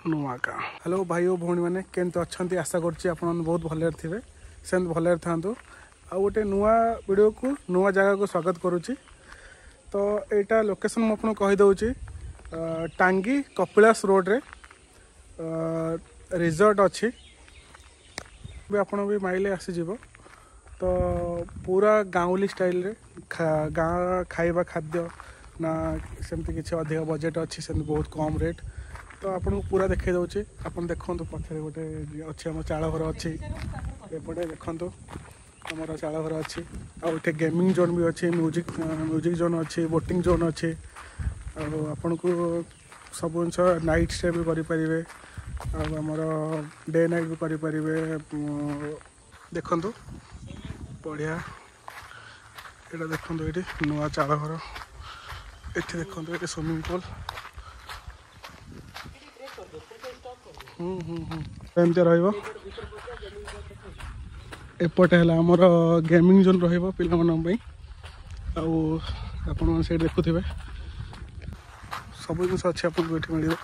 नुआका hello भाई और भौणी मैंने केमती अच्छा आशा करुँच बहुत भले थे से भले था आ गोटे नुआ वीडियो को नुआ जगह को स्वागत करुच्ची। तो यहाँ लोकेशन मुझे कहीदे टांगी कपिलास रोड रे रिजॉर्ट अच्छी भी आपड़ भी माइले आसीज। तो पूरा गाँवली स्टाइल रे गाँ खाइबा खाद्य ना सेमती किसी अधिक बजेट अच्छी से बहुत कम रेट। तो आपको पूरा देखा दूसरी आप देखो पछे गोटे अच्छी आम चाल घर अच्छी एपटे देखु आमर चाल घर अच्छी आठे गेमिंग जोन भी अच्छी म्यूजिक जोन अच्छी बोटिंग जोन अच्छी आपन को सब जिन नाइट स्टे भी करें आमर डे नाइट भी करें। देखु बढ़िया यहाँ देखो ये नुआ चाल घर ये देखो ये स्विमिंग पूल एमती रपटे है आमर गेमिंग जोन रही से देखुवे सब जिन अच्छे आपको ये मिल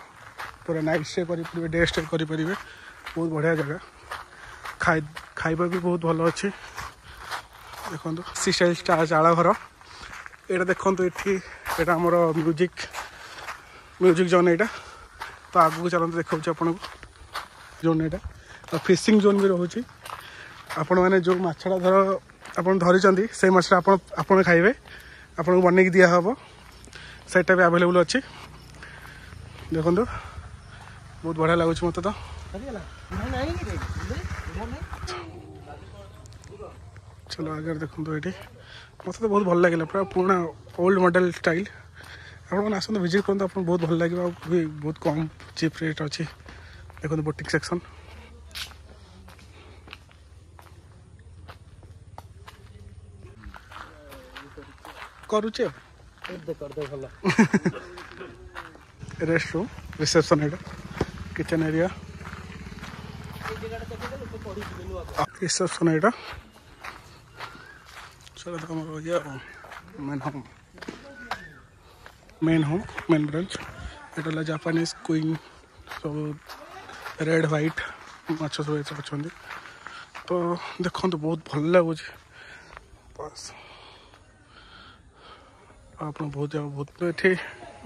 पूरा नाइट स्टे करेंगे डे स्टे करें बहुत बढ़िया जगह खाइबा भी बहुत भल अच्छी। देखो सी स्टाइल चाल घर यहाँ देखो ये आमर म्यूजिक जोन यहाँ। तो आगू चलते देखा आपन को जोन यहाँ फिशिंग जोन भी रोचे आपण मैंने जो मछड़ा धर आप धरी से मछड़ा आप खाइबे आपन को बनई दिया हम सेटा भी अवेलेबल अच्छी। देखो बहुत बढ़िया लगुच मत तो चलो आगे देखो ये मत तो बहुत भल लगे पूरा पुराना ओल्ड मॉडल स्टाइल आपने आसते विजिट करते आप बहुत भल लगे भी बहुत कम चीप रेट अच्छी। देखो बोटिंग सेक्शन करुचे रेस्ट रूम रिसेप्शन है किचन एरिया रिसेप्शन है चलो तो ये मेन होम मेन ब्रांच यहाँ जापानीज क्वीन सब रेड व्हाइट माछ सब अच्छा। तो देखो बहुत भल लगुच बस आप बहुत जगह बहुत ये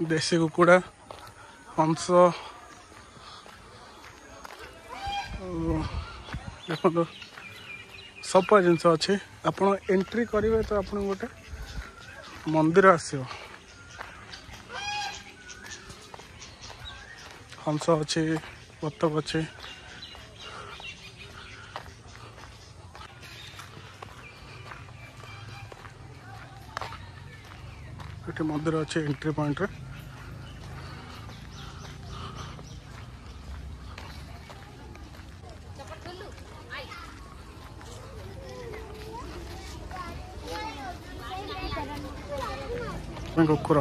देसी कुकुड़ा हंस देखो सब जिनस अच्छे आप एंट्री करेंगे तो आप गोटे मंदिर आसो हंस अच्छे बतक अच्छे ये मंदिर अच्छे एंट्री पॉइंट रे कुकुर